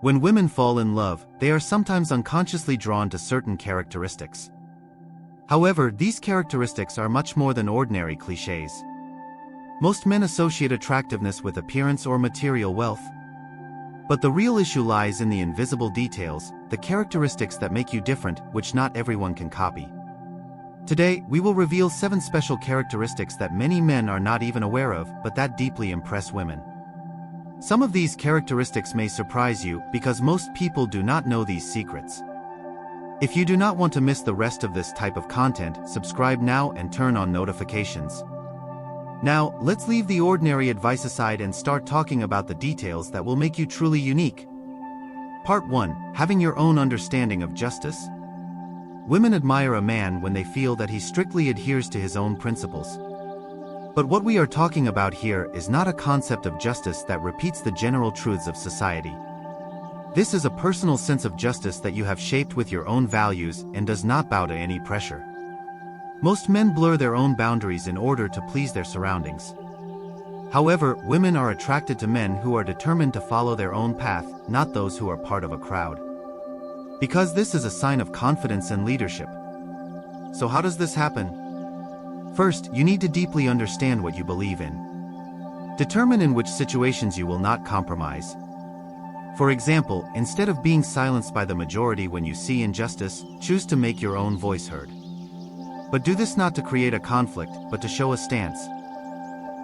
When women fall in love, they are sometimes unconsciously drawn to certain characteristics. However, these characteristics are much more than ordinary clichés. Most men associate attractiveness with appearance or material wealth. But the real issue lies in the invisible details, the characteristics that make you different, which not everyone can copy. Today, we will reveal 7 special characteristics that many men are not even aware of, but that deeply impress women. Some of these characteristics may surprise you, because most people do not know these secrets. If you do not want to miss the rest of this type of content, subscribe now and turn on notifications. Now, let's leave the ordinary advice aside and start talking about the details that will make you truly unique. Part 1. Having your own understanding of justice. Women admire a man when they feel that he strictly adheres to his own principles. But what we are talking about here is not a concept of justice that repeats the general truths of society. This is a personal sense of justice that you have shaped with your own values and does not bow to any pressure. Most men blur their own boundaries in order to please their surroundings. However, women are attracted to men who are determined to follow their own path, not those who are part of a crowd. Because this is a sign of confidence and leadership. So how does this happen? First, you need to deeply understand what you believe in. Determine in which situations you will not compromise. For example, instead of being silenced by the majority when you see injustice, choose to make your own voice heard. But do this not to create a conflict, but to show a stance.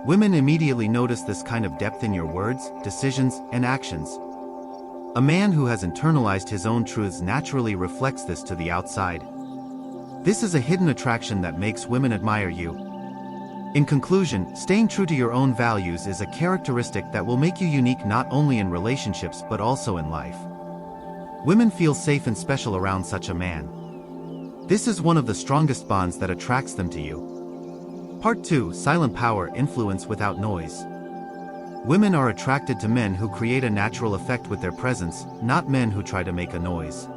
Women immediately notice this kind of depth in your words, decisions, and actions. A man who has internalized his own truths naturally reflects this to the outside. This is a hidden attraction that makes women admire you. In conclusion, staying true to your own values is a characteristic that will make you unique not only in relationships but also in life. Women feel safe and special around such a man. This is one of the strongest bonds that attracts them to you. Part 2. Silent power, influence without noise. Women are attracted to men who create a natural effect with their presence, not men who try to make a noise.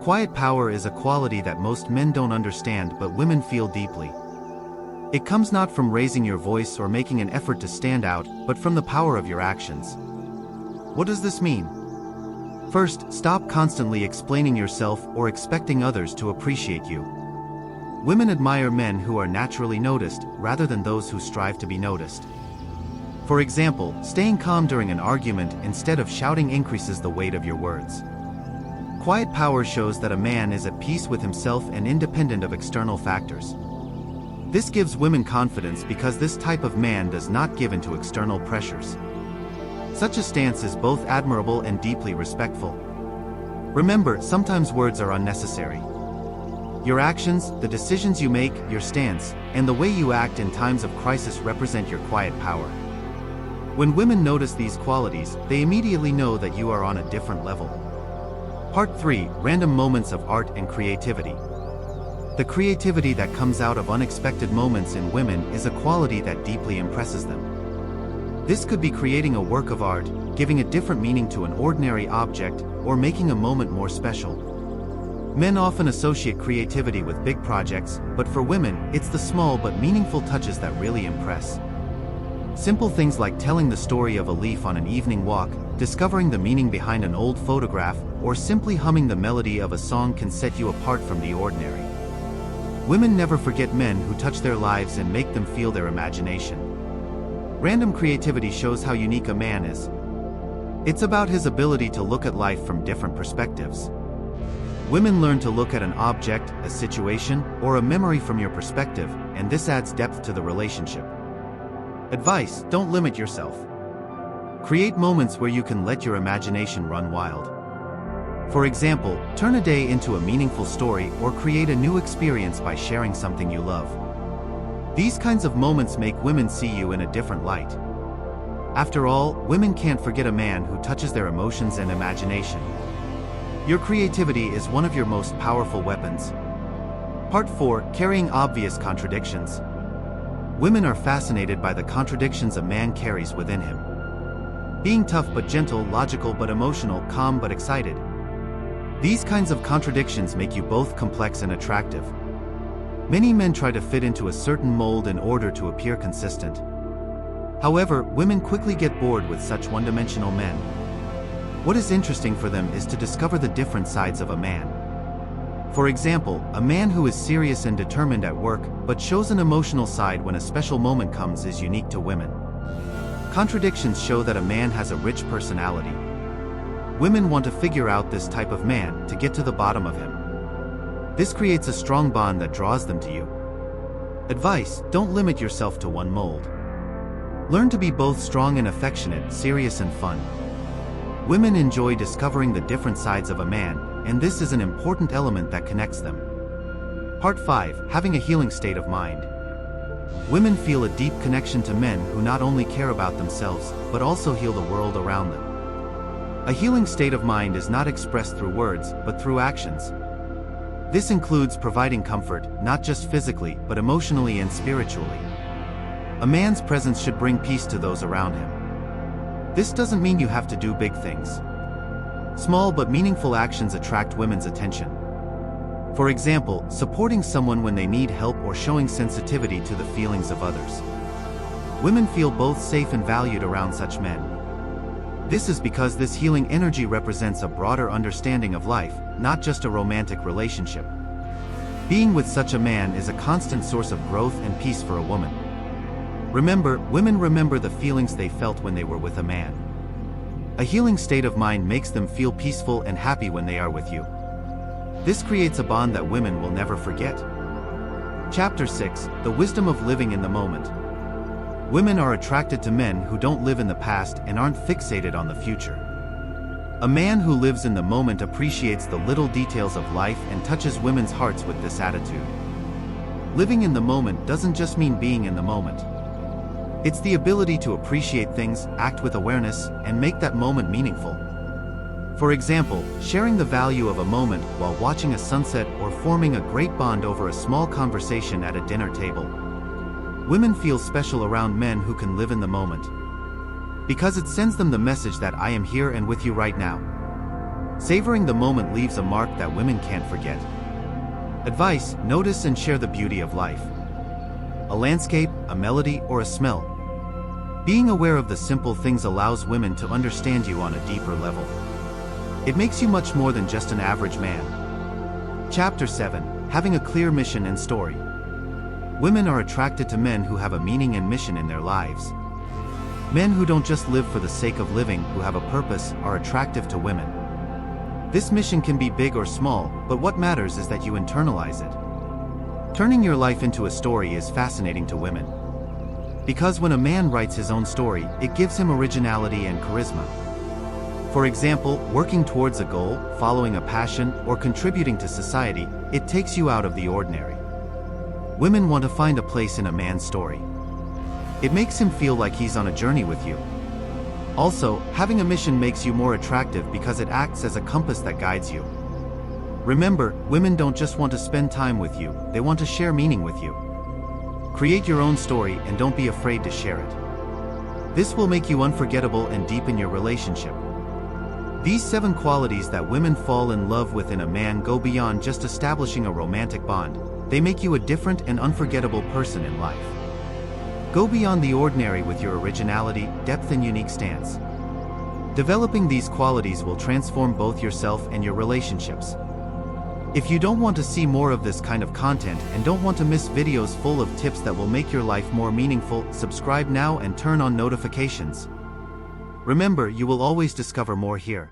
Quiet power is a quality that most men don't understand but women feel deeply. It comes not from raising your voice or making an effort to stand out, but from the power of your actions. What does this mean? First, stop constantly explaining yourself or expecting others to appreciate you. Women admire men who are naturally noticed, rather than those who strive to be noticed. For example, staying calm during an argument instead of shouting increases the weight of your words. Quiet power shows that a man is at peace with himself and independent of external factors. This gives women confidence because this type of man does not give in to external pressures. Such a stance is both admirable and deeply respectful. Remember, sometimes words are unnecessary. Your actions, the decisions you make, your stance, and the way you act in times of crisis represent your quiet power. When women notice these qualities, they immediately know that you are on a different level. Part 3. Random moments of art and creativity. The creativity that comes out of unexpected moments in women is a quality that deeply impresses them. This could be creating a work of art, giving a different meaning to an ordinary object, or making a moment more special. Men often associate creativity with big projects, but for women, it's the small but meaningful touches that really impress. Simple things like telling the story of a leaf on an evening walk, discovering the meaning behind an old photograph, or simply humming the melody of a song can set you apart from the ordinary. Women never forget men who touch their lives and make them feel their imagination. Random creativity shows how unique a man is. It's about his ability to look at life from different perspectives. Women learn to look at an object, a situation, or a memory from your perspective, and this adds depth to the relationship. Advice: don't limit yourself. Create moments where you can let your imagination run wild. For example, turn a day into a meaningful story or create a new experience by sharing something you love. These kinds of moments make women see you in a different light. After all, women can't forget a man who touches their emotions and imagination. Your creativity is one of your most powerful weapons. Part 4. Carrying obvious contradictions. Women are fascinated by the contradictions a man carries within him. Being tough but gentle, logical but emotional, calm but excited. These kinds of contradictions make you both complex and attractive. Many men try to fit into a certain mold in order to appear consistent. However, women quickly get bored with such one-dimensional men. What is interesting for them is to discover the different sides of a man. For example, a man who is serious and determined at work, but shows an emotional side when a special moment comes is unique to women. Contradictions show that a man has a rich personality. Women want to figure out this type of man to get to the bottom of him. This creates a strong bond that draws them to you. Advice: don't limit yourself to one mold. Learn to be both strong and affectionate, serious and fun. Women enjoy discovering the different sides of a man, and this is an important element that connects them. Part 5. Having a healing state of mind. Women feel a deep connection to men who not only care about themselves, but also heal the world around them. A healing state of mind is not expressed through words, but through actions. This includes providing comfort, not just physically, but emotionally and spiritually. A man's presence should bring peace to those around him. This doesn't mean you have to do big things. Small but meaningful actions attract women's attention. For example, supporting someone when they need help or showing sensitivity to the feelings of others. Women feel both safe and valued around such men. This is because this healing energy represents a broader understanding of life, not just a romantic relationship. Being with such a man is a constant source of growth and peace for a woman. Remember, women remember the feelings they felt when they were with a man. A healing state of mind makes them feel peaceful and happy when they are with you. This creates a bond that women will never forget. Chapter 6. The Wisdom of Living in the Moment. Women are attracted to men who don't live in the past and aren't fixated on the future. A man who lives in the moment appreciates the little details of life and touches women's hearts with this attitude. Living in the moment doesn't just mean being in the moment. It's the ability to appreciate things, act with awareness, and make that moment meaningful. For example, sharing the value of a moment while watching a sunset or forming a great bond over a small conversation at a dinner table. Women feel special around men who can live in the moment, because it sends them the message that I am here and with you right now. Savoring the moment leaves a mark that women can't forget. Advice: notice and share the beauty of life. A landscape, a melody, or a smell. Being aware of the simple things allows women to understand you on a deeper level. It makes you much more than just an average man. Chapter 7. Having a clear mission and story. Women are attracted to men who have a meaning and mission in their lives. Men who don't just live for the sake of living, who have a purpose, are attractive to women. This mission can be big or small, but what matters is that you internalize it. Turning your life into a story is fascinating to women. Because when a man writes his own story, it gives him originality and charisma. For example, working towards a goal, following a passion, or contributing to society, it takes you out of the ordinary. Women want to find a place in a man's story. It makes him feel like he's on a journey with you. Also, having a mission makes you more attractive because it acts as a compass that guides you. Remember, women don't just want to spend time with you, they want to share meaning with you. Create your own story and don't be afraid to share it. This will make you unforgettable and deepen your relationship. These 7 qualities that women fall in love with in a man go beyond just establishing a romantic bond. They make you a different and unforgettable person in life. Go beyond the ordinary with your originality, depth and unique stance. Developing these qualities will transform both yourself and your relationships. If you don't want to see more of this kind of content and don't want to miss videos full of tips that will make your life more meaningful, subscribe now and turn on notifications. Remember, you will always discover more here.